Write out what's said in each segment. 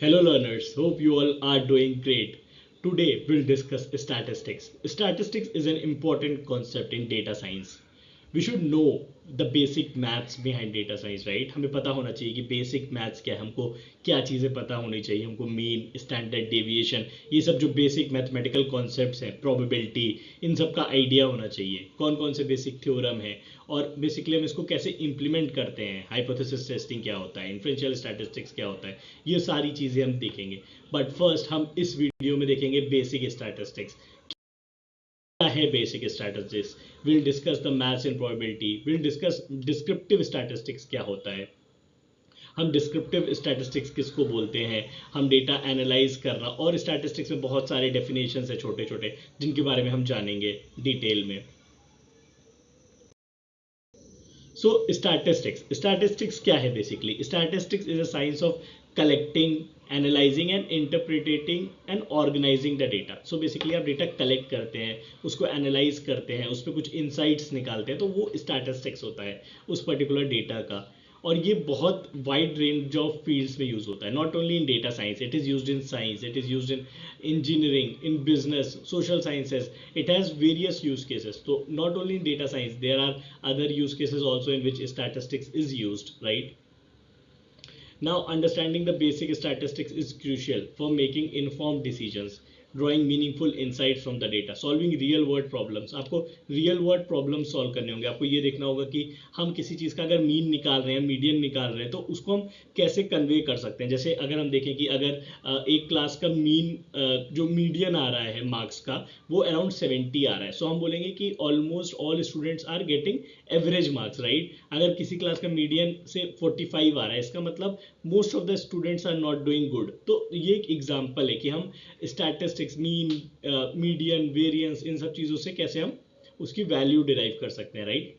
Hello learners, hope you all are doing great. Today we'll discuss statistics. Statistics is an important concept in data science. We should know the basic maths behind data science, right? हमें पता होना चाहिए कि basic maths क्या है, हमको क्या चीज़ें पता होनी चाहिए, हमको मीन, स्टैंडर्ड डेविएशन, ये सब जो बेसिक मैथमेटिकल कॉन्सेप्ट्स हैं, प्रोबेबिलिटी, इन सब का आइडिया होना चाहिए, कौन कौन से बेसिक थ्योरम है और बेसिकली हम इसको कैसे इंप्लीमेंट करते हैं, हाइपोथेसिस टेस्टिंग क्या होता है, इन्फ्रेंशियल स्टैटिस्टिक्स क्या होता है, ये सारी चीज़ें हम देखेंगे. बट फर्स्ट हम इस वीडियो में देखेंगे बेसिक स्टैटिस्टिक्स. क्या है basic statistics? Will discuss the maths in probability, will discuss descriptive statistics क्या होता है, हम डिस्क्रिप्टिव स्टैटिस्टिक्स किसको बोलते हैं, हम डेटा एनालाइज करना, और स्टैटिस्टिक्स में बहुत सारे डेफिनेशंस है छोटे छोटे जिनके बारे में हम जानेंगे डिटेल में. सो स्टैटिस्टिक्स क्या है? Basically statistics is a science of collecting, analysing and interpreting and organising the data. So basically आप डेटा कलेक्ट करते हैं, उसको एनालाइज करते हैं, उस पर कुछ इंसाइट्स निकालते हैं, तो वो स्टैटिस्टिक्स होता है उस पर्टिकुलर डेटा का. और ये बहुत वाइड रेंज ऑफ फील्ड्स में यूज होता है, not only in data science, it is used in science, it is used in engineering, in business, social sciences. it has various use cases. So not only in data science, there are other use cases also in which statistics is used, right? Now, understanding the basic statistics is crucial for making informed decisions, drawing meaningful insights from the data, solving real world problems. आपको real world problems solve करने होंगे. आपको ये देखना होगा कि हम किसी चीज़ का अगर मीन निकाल रहे हैं, मीडियन निकाल रहे हैं, तो उसको हम कैसे कन्वे कर सकते हैं. जैसे अगर हम देखें कि अगर एक क्लास का मीन जो मीडियन आ रहा है मार्क्स का, वो अराउंड 70 आ रहा है, सो हम बोलेंगे कि almost all students are getting average marks, right? अगर किसी क्लास का मीडियन से 45 आ रहा है, इसका मतलब most of the students are not doing good. तो ये एक एग्जाम्पल है कि हम स्टैटिस्टिक्स, मीन, मीडियन, वेरिएंस, इन सब चीज़ों से कैसे हम उसकी वैल्यू डिराइव कर सकते हैं, right?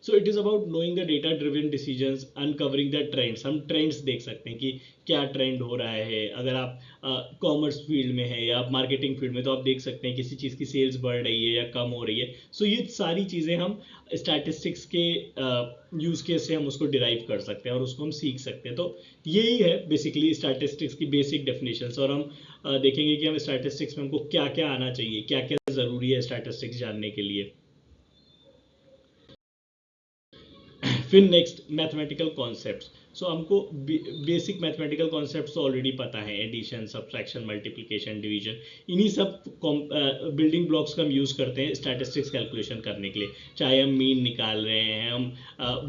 So it is about knowing the data driven decisions, uncovering the trends. हम ट्रेंड्स देख सकते हैं कि क्या ट्रेंड हो रहा है. अगर आप कॉमर्स फील्ड में है या आप मार्केटिंग फील्ड में, तो आप देख सकते हैं किसी चीज़ की सेल्स बढ़ रही है या कम हो रही है. सो ये सारी चीज़ें हम स्टैटिस्टिक्स के यूज़ केस से हम उसको डिराइव कर सकते हैं और उसको हम सीख सकते हैं. तो यही है बेसिकली स्टैटिस्टिक्स की बेसिक डेफिनेशन. और हम देखेंगे कि हम स्टैटिस्टिक्स में हमको क्या क्या आना चाहिए, क्या क्या ज़रूरी है स्टैटिस्टिक्स जानने के लिए. फिर नेक्स्ट मैथमेटिकल कॉन्सेप्ट्स. सो हमको बेसिक मैथमेटिकल कॉन्सेप्ट्स तो ऑलरेडी पता है, एडिशन, सब्ट्रैक्शन, मल्टीप्लिकेशन, डिवीजन. इन्हीं सब बिल्डिंग ब्लॉक्स का हम यूज़ करते हैं स्टैटिस्टिक्स कैलकुलेशन करने के लिए. चाहे हम मीन निकाल रहे हैं, हम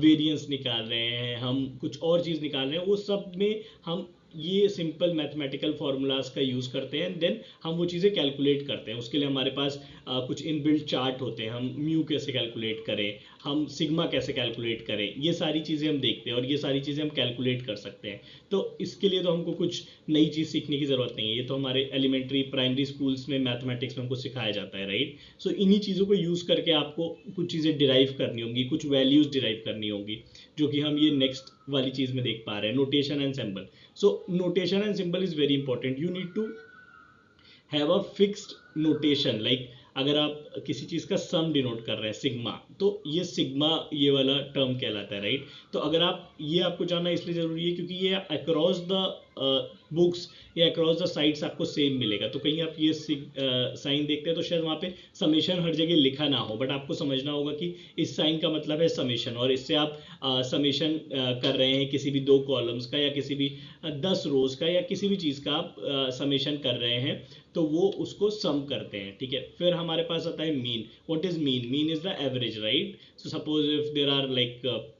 वेरिएंस निकाल रहे हैं, हम कुछ और चीज़ निकाल रहे हैं, वो सब में हम ये सिंपल मैथमेटिकल फार्मूलाज का यूज़ करते हैं. देन हम वो चीज़ें कैलकुलेट करते हैं. उसके लिए हमारे पास कुछ इनबिल्ट चार्ट होते हैं, हम म्यू कैसे कैलकुलेट करें, हम सिग्मा कैसे कैलकुलेट करें, ये सारी चीज़ें हम देखते हैं और ये सारी चीज़ें हम कैलकुलेट कर सकते हैं. तो इसके लिए तो हमको कुछ नई चीज़ सीखने की ज़रूरत नहीं है, ये तो हमारे एलिमेंट्री प्राइमरी स्कूल्स में मैथमेटिक्स में हमको सिखाया जाता है, राइट? सो इन्हीं चीज़ों को यूज़ करके आपको कुछ चीज़ें डिराइव करनी होंगी, कुछ वैल्यूज़ डिराइव करनी होंगी, जो कि हम ये नेक्स्ट वाली चीज़ में देख पा रहे हैं, notation and symbol. So notation and symbol is very important. You need to have a fixed notation. Like अगर आप किसी चीज़ का सम डिनोट कर रहे हैं, सिग्मा, तो ये सिग्मा ये वाला टर्म कहलाता है, राइट? तो अगर आप ये आपको जानना इसलिए ज़रूरी है क्योंकि ये अक्रॉस द बुक्स या अक्रॉस द साइट्स आपको सेम मिलेगा. तो कहीं आप ये साइन देखते हैं तो शायद वहाँ पे समेशन हर जगह लिखा ना हो, बट आपको समझना होगा कि इस साइन का मतलब है समेशन, और इससे आप समेशन कर रहे हैं किसी भी दो कॉलम्स का या किसी भी 10 रोज का या किसी भी चीज़ का आप समेशन कर रहे हैं, तो वो उसको सम करते हैं, ठीक है? फिर हमारे पास आता है mean. What is mean? Mean is the average, right? So suppose if there are like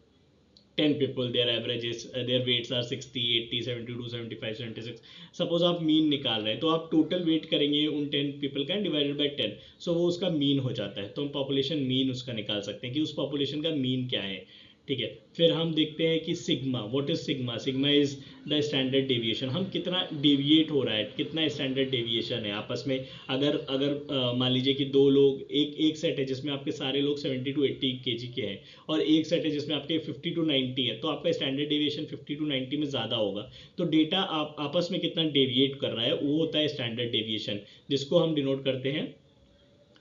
10 people, their averages, their weights are 60, 80, 72, 75, 76. Suppose आप मीन निकाल रहे हैं, तो आप टोटल वेट करेंगे उन 10 पीपल का डिवाइडेड बाय 10. सो वो उसका मीन हो जाता है. तो हम पॉपुलेशन मीन उसका निकाल सकते हैं कि उस पॉपुलेशन का मीन क्या है, ठीक है? फिर हम देखते हैं कि sigma. What is sigma? Sigma is the standard deviation. हम कितना डेविएट हो रहा है, कितना स्टैंडर्ड डेविएशन है आपस में. अगर अगर मान लीजिए कि दो लोग, एक एक सेट है जिसमें आपके सारे लोग 70 to 80 केजी के हैं, और एक सेट है जिसमें आपके 50 to 90 है, तो आपका स्टैंडर्ड डेविएशन 50 to 90 में ज़्यादा होगा. तो डेटा आप आपस में कितना डेविएट कर रहा है, वो होता है स्टैंडर्ड डेविएशन, जिसको हम डिनोट करते हैं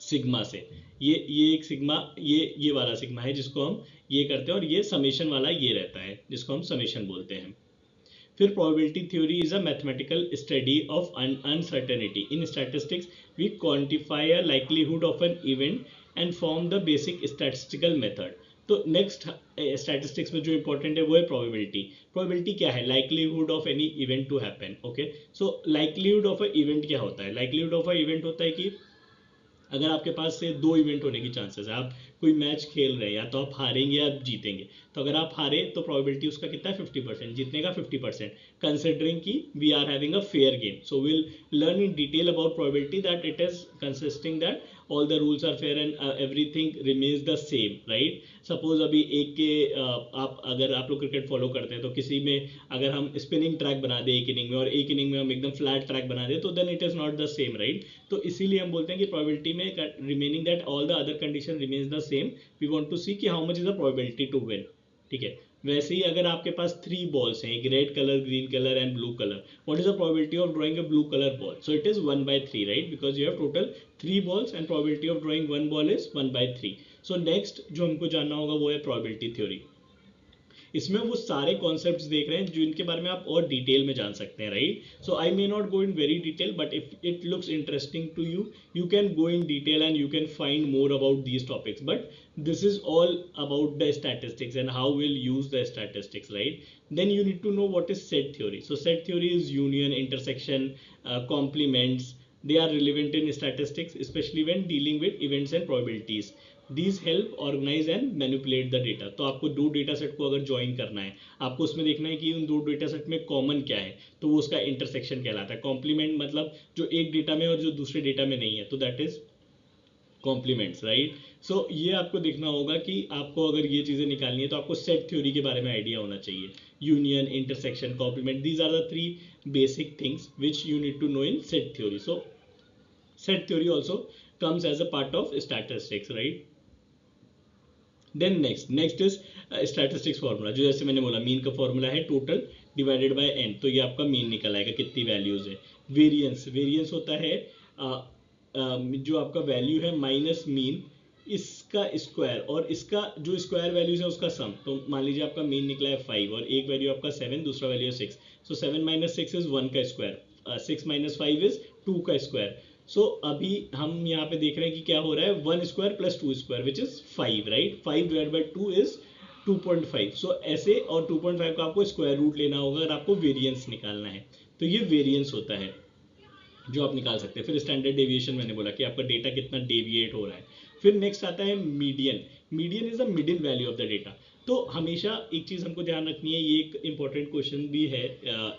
सिग्मा से. ये एक सिग्मा, ये वाला सिग्मा है जिसको हम ये करते हैं, और ये समेशन वाला ये रहता है जिसको हम समेशन बोलते हैं. फिर probability theory is a mathematical study of uncertainty in statistics we quantify a likelihood of an event and form the basic statistical method. तो नेक्स्ट स्टैटिस्टिक्स में जो इंपॉर्टेंट है वो है प्रोबेबिलिटी। प्रोबेबिलिटी क्या है? Likelihood of any event to happen. Okay, so likelihood of a event क्या होता है? लाइकलीहुड ऑफ अ इवेंट होता है कि अगर आपके पास से दो इवेंट होने की चांसेस है, आप कोई मैच खेल रहे हैं, या तो आप हारेंगे या आप जीतेंगे। तो अगर आप हारे तो प्रोबेबिलिटी उसका कितना है? 50%। जीतने का 50%, कंसिडरिंग कि we are having a fair game. So will learn in detail about probability that it is consisting that all the rules are fair and everything remains the same, right. Suppose अभी एक के आप अगर आप लोग cricket follow करते हैं तो किसी में अगर हम स्पिनिंग ट्रैक बना दें एक इनिंग में और एक इनिंग में हम एकदम फ्लैट ट्रैक बना दें तो then it is not the same, right. तो इसीलिए हम बोलते हैं कि प्रोबेबिलिटी में remaining that all the other condition remains the same, we want to see कि how much is the probability to win. ठीक है, वैसे ही अगर आपके पास 3 बॉल्स हैं, एक red colour, green colour and blue colour, what is the probability of drawing a blue colour ball? So it is 1/3, right, because you have total 3 balls and probability of drawing one ball is 1/3. So next जो हमको जानना होगा वो है probability theory। इसमें वो सारे concepts देख रहे हैं जो इनके बारे में आप और डिटेल में जान सकते हैं, right. So I may not go in very detail, but if it looks interesting to you, you can go in detail and you can find more about these topics, but this is all about the statistics and how we'll use the statistics, right? Then you need to know what is set theory. So set theory is union, intersection, complements. They are relevant in statistics, especially when dealing with events and probabilities. These help organize and manipulate the data. तो आपको दो data set को अगर join करना है, आपको उसमें देखना है कि उन दो डेटा सेट में कॉमन क्या है, तो वो उसका इंटरसेक्शन कहलाता है। कॉम्प्लीमेंट मतलब जो एक डेटा में और जो दूसरे डेटा में नहीं है, तो दैट इज कॉम्प्लीमेंट्स, राइट। सो ये आपको देखना होगा कि आपको अगर ये चीज़ें निकालनी है तो आपको सेट थ्योरी के बारे में आइडिया होना चाहिए। Union, intersection, complement, these are the 3 basic things which you need to know in set theory. So set theory also comes as a part of statistics, right? Then next is statistics formula. जो जैसे मैंने बोला mean का formula है total divided by N, तो ये आपका mean निकल आएगा कितनी वैल्यूज है। वेरियंस होता है जो आपका वैल्यू है माइनस मीन, इसका स्क्वायर और इसका जो स्क्वायर वैल्यूज है उसका सम। तो मान लीजिए आपका मीन निकला है 5 और एक वैल्यू आपका 7, दूसरा वैल्यू है 6। सो 7 - 6 इज 1 का स्क्वायर, 6 - 5 इज 2 का स्क्वायर। सो अभी हम यहाँ पे देख रहे हैं कि क्या हो रहा है, 1 square plus 2 square which is 5, right. 5 divide by 2 is 2.5। सो ऐसे, और 2.5 का आपको स्क्वायर रूट लेना होगा अगर आपको वेरिएंस निकालना है। तो ये वेरिएंस होता है जो आप निकाल सकते हैं। फिर स्टैंडर्ड डेविएशन, मैंने बोला कि आपका डेटा कितना डेविएट हो रहा है। फिर नेक्स्ट आता है median. Median is the middle value of the data. तो हमेशा एक चीज़ हमको ध्यान रखनी है, ये एक इंपॉर्टेंट क्वेश्चन भी है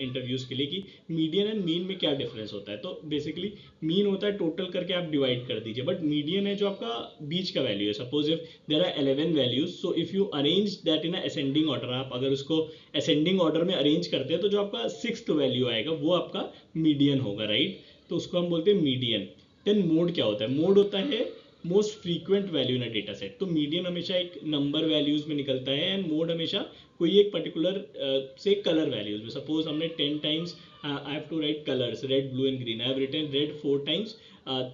इंटरव्यूज के लिए, कि मीडियन एंड मीन में क्या डिफरेंस होता है। तो बेसिकली मीन होता है टोटल करके आप डिवाइड कर दीजिए, बट मीडियन है जो आपका बीच का वैल्यू है। Suppose if there are 11 values, so if you arrange that in ascending order, आप अगर उसको असेंडिंग ऑर्डर में अरेंज करते हैं तो जो आपका 6th वैल्यू आएगा वो आपका मीडियन होगा, राइट। तो उसको हम बोलते हैं मीडियन। देन मोड क्या होता है? मोड होता है most frequent value in a data set. तो मीडियन हमेशा एक नंबर वैल्यूज में निकलता है एंड मोड हमेशा कोई एक पर्टिकुलर से कलर वैल्यूज में। सपोज हमने 10 times I have to write colours red, blue and green. I have written red 4 times,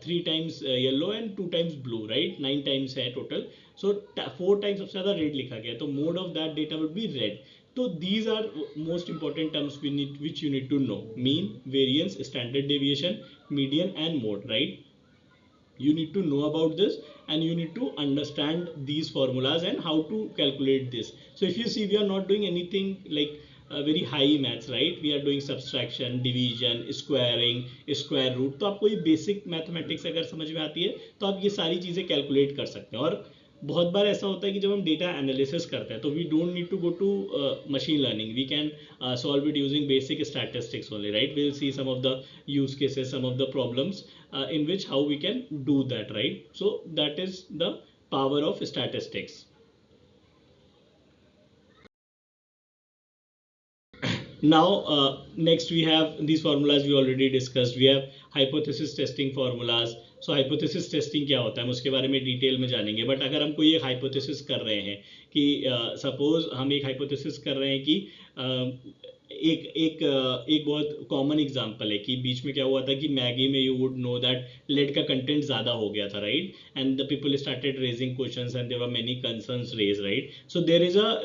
3 times yellow and 2 times blue, right. 9 times है टोटल। सो 4 टाइम्स सबसे ज्यादा रेड लिखा गया, तो mode of that data would be red. तो these are most important terms which you need to know: mean, variance, standard deviation, median and mode, right? You need to know about this and you need to understand these formulas and how to calculate this. So if you see, we are not doing anything like very high maths, right? We are doing subtraction, division, squaring, square root। तो आपको ये basic mathematics अगर समझ में आती है तो आप ये सारी चीज़ें calculate कर सकते हैं। और बहुत बार ऐसा होता है कि जब हम डेटा एनालिसिस करते हैं तो we don't need to go to machine learning, we can solve it using basic statistics only, right. We will see some of the use cases, some of the problems in which how we can do that, right? So that is the power of statistics. Now next we have these formulas we already discussed. We have hypothesis testing formulas. So hypothesis testing क्या होता है हम उसके बारे में detail में जानेंगे। But अगर हम कोई एक हाइपोथेसिस कर रहे हैं कि सपोज हम एक हाइपोथेसिस कर रहे हैं कि एक बहुत कॉमन एग्जांपल है कि बीच में क्या हुआ था कि मैगी में you would know that lead का कंटेंट ज़्यादा हो गया था, right, and the people started raising questions and there were many concerns raise, right. So there is a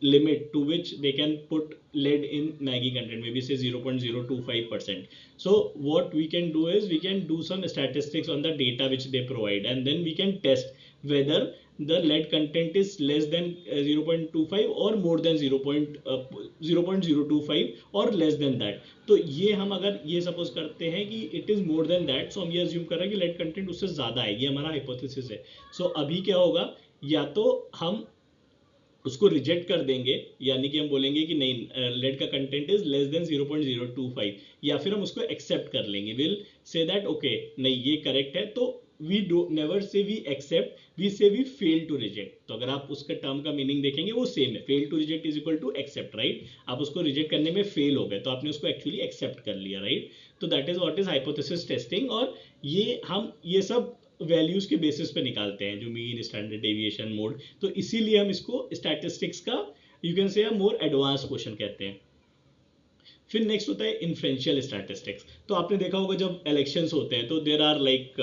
limit to which they can put lead in Maggi content, maybe say 0.025%. So what we can do is we can do some statistics on the data which they provide, and then we can test whether the lead content is less than 0.25 or more than 0.025 or less than that. तो ये हम अगर ये suppose करते हैं कि it is more than that, so हम ये अज्यूम कर रहे हैं कि लेड कंटेंट उससे ज्यादा है, ये हमारा हाइपोथेसिस है. सो अभी क्या होगा, या तो हम उसको रिजेक्ट कर देंगे, यानी कि हम बोलेंगे कि नहीं लेड का कंटेंट इज लेस देन 0.025, या फिर हम उसको एक्सेप्ट कर लेंगे, विल से दैट ओके नहीं ये करेक्ट है. तो we do never say we accept, we say we fail to reject. तो अगर आप उसका टर्म का मीनिंग देखेंगे वो सेम है, fail to reject is equal to accept, right. आप उसको रिजेक्ट करने में फेल हो गए तो आपने उसको एक्चुअली एक्सेप्ट कर लिया, राइट. तो that is what is hypothesis testing, और ये हम ये सब वैल्यूज के बेसिस पे निकालते हैं, जो मीन, स्टैंडर्ड डेविएशन, मोड. तो इसीलिए हम इसको स्टैटिस्टिक्स का you can say more advance question कहते हैं. फिर नेक्स्ट होता है इन्फ्लुएंशियल स्टैटिस्टिक्स. तो आपने देखा होगा जब इलेक्शंस होते हैं तो देर आर लाइक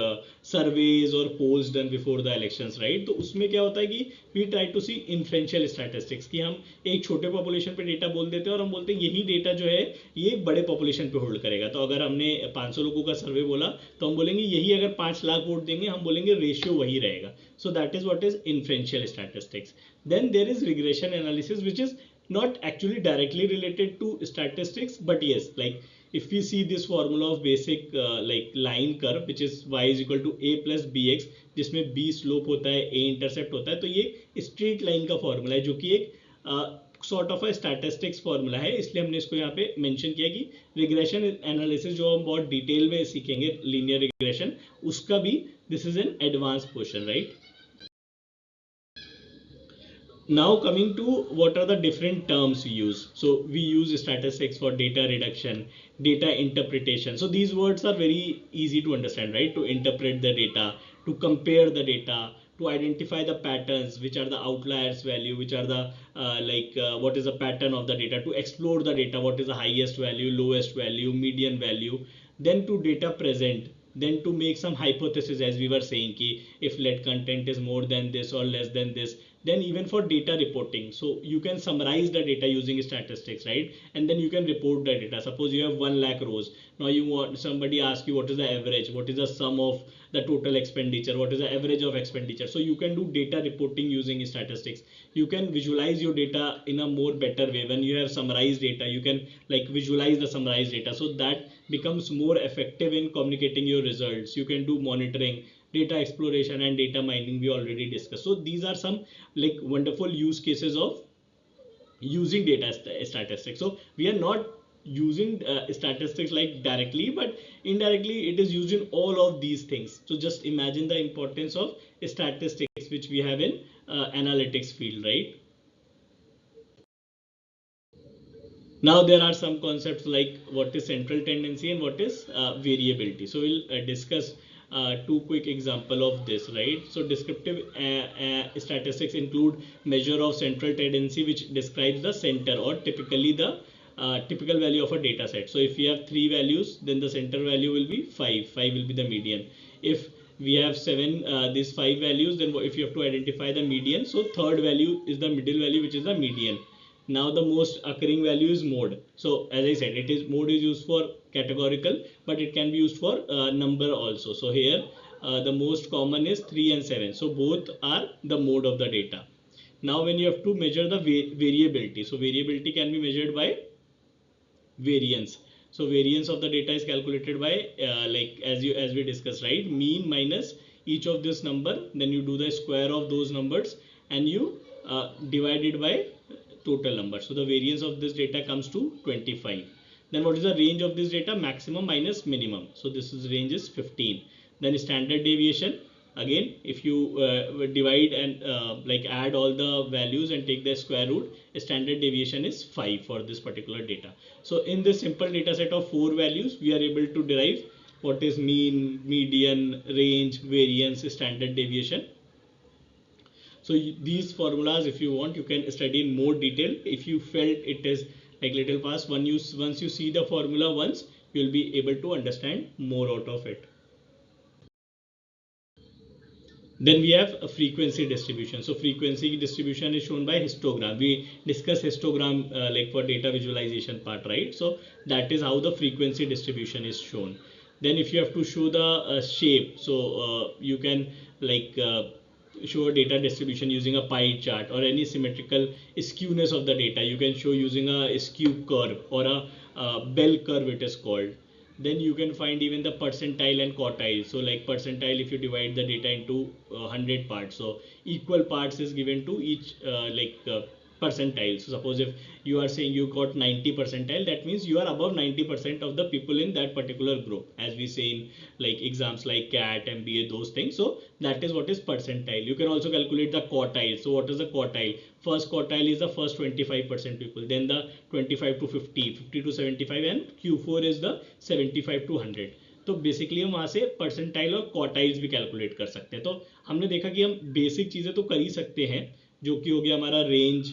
सर्वेज और polls done before the elections, right. तो उसमें क्या होता है कि we try to see influential statistics, कि हम एक छोटे पॉपुलेशन पे डेटा बोल देते हैं और हम बोलते हैं यही डेटा जो है ये बड़े पॉपुलेशन पे होल्ड करेगा. तो अगर हमने 500 लोगों का सर्वे बोला तो हम बोलेंगे यही अगर 5 लाख वोट देंगे, हम बोलेंगे रेशियो वही रहेगा. So that is what is influential statistics. Then there is regression analysis which is not actually directly related to statistics, but yes, like if we see this formula of basic like line curve which is y is equal to a plus bx, जिसमें b slope होता है, a intercept होता है, तो ये straight line का formula है जो कि एक सॉर्ट ऑफ स्टैटिस्टिक्स फॉर्मूला है. इसलिए हमने इसको यहाँ पे मेंशन किया कि रिग्रेशन एनालिसिस जो हम बहुत डिटेल में सीखेंगे, लीनियर रिग्रेशन, उसका भी this is an advance question, right. Now coming to what are the different terms we use. So we use statistics for data reduction, data interpretation. So these words are very easy to understand, right? To interpret the data, to compare the data, to identify the patterns, which are the outliers value, which are the what is the pattern of the data, to explore the data, what is the highest value, lowest value, median value, then to data present, then to make some hypothesis, as we were saying ki if lead content is more than this or less than this. Then even for data reporting, so you can summarize the data using statistics, right, and then you can report the data. Suppose you have 1 lakh rows, now you want somebody ask you what is the average, what is the sum of the total expenditure, what is the average of expenditure. So you can do data reporting using statistics. You can visualize your data in a more better way. When you have summarized data, you can like visualize the summarized data, so that becomes more effective in communicating your results. You can do monitoring, data exploration, and data mining we already discussed. So these are some like wonderful use cases of using data statistics. So we are not using statistics like directly, but indirectly it is used in all of these things. So just imagine the importance of statistics which we have in analytics field, right. Now there are some concepts like what is central tendency and what is variability. So we'll discuss two quick example of this, right. So descriptive statistics include measure of central tendency which describes the center or typically the typical value of a data set. So if we have 3 values, then the center value will be 5 will be the median. If we have 7 these 5 values, then if you have to identify the median, so third value is the middle value which is the median. Now the most occurring value is mode. So as I said, it is mode is used for categorical, but it can be used for number also. So here the most common is 3 and 7. So both are the mode of the data. Now when you have to measure the variability, so variability can be measured by variance. So variance of the data is calculated by like as we discussed, right, mean minus each of this number, then you do the square of those numbers and you divide it by total number. So the variance of this data comes to 25. Then what is the range of this data? Maximum minus minimum. So this is range is 15. Then standard deviation, again if you divide and like add all the values and take the square root, standard deviation is 5 for this particular data. So in this simple data set of 4 values, we are able to derive what is mean, median, range, variance, standard deviation. So these formulas, if you want, you can study in more detail. If you felt it is like little fast. Once you see the formula once, you'll be able to understand more out of it. Then we have a frequency distribution. So frequency distribution is shown by histogram. We discuss histogram like for data visualization part, right? So that is how the frequency distribution is shown. Then if you have to show the shape, so you can like show a data distribution using a pie chart or any symmetrical skewness of the data. You can show using a skew curve or a bell curve, it is called. Then you can find even the percentile and quartile. So like percentile, if you divide the data into 100 parts, so equal parts is given to each percentile. So suppose if you are saying you got 90 percentile, that means you are above 90% of the people in that particular group, as we say in like exams like CAT, MBA, those things. So that is what is percentile. You can also calculate the quartile. So what is the quartile? First quartile is the first 25% people, then the 25 to 50, 50 to 75, and Q4 is the 75 to 100. तो basically हम वहां से percentile और quartiles भी calculate कर सकते हैं. तो हमने देखा कि हम बेसिक चीजें तो कर ही सकते हैं, जो कि हो गया हमारा रेंज,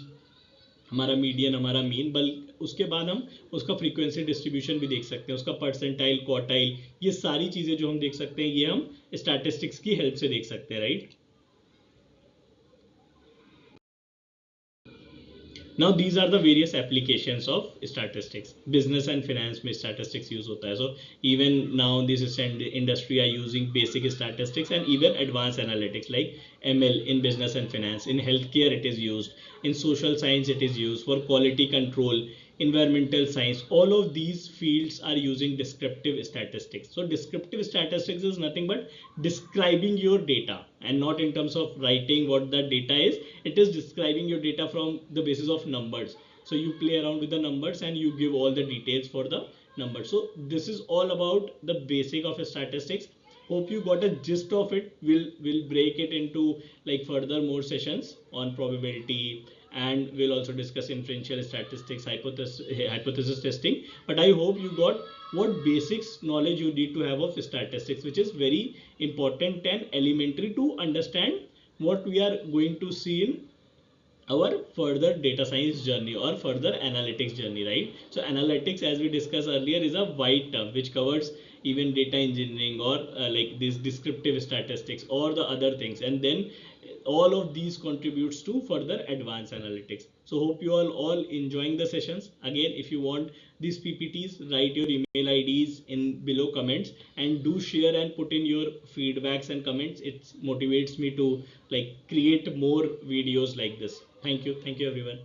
हमारा मीडियन, हमारा मीन, बल्कि उसके बाद हम उसका फ्रीक्वेंसी डिस्ट्रीब्यूशन भी देख सकते हैं, उसका परसेंटाइल, क्वार्टाइल, ये सारी चीजें जो हम देख सकते हैं ये हम स्टैटिस्टिक्स की हेल्प से देख सकते हैं, right. Now these are the various applications of statistics. Business and finance में statistics use होता है. So even now this industry are using basic statistics and even advanced analytics like ML in business and finance. In healthcare it is used. In social science it is used for quality control, environmental science. All of these fields are using descriptive statistics. So descriptive statistics is nothing but describing your data, and not in terms of writing what the data is. It is describing your data from the basis of numbers. So you play around with the numbers and you give all the details for the numbers. So this is all about the basic of statistics. Hope you got a gist of it. We'll break it into like further more sessions on probability, and we'll also discuss inferential statistics, hypothesis testing. But I hope you got what basics knowledge you need to have of statistics, which is very important and elementary to understand what we are going to see in our further data science journey or further analytics journey, right? So analytics, as we discussed earlier, is a wide term which covers even data engineering or like this descriptive statistics or the other things, and then all of these contributes to further advanced analytics. So hope you all enjoying the sessions. Again, if you want these PPTs, write your email IDs in below comments, and do share and put in your feedbacks and comments. It motivates me to like create more videos like this. Thank you everyone.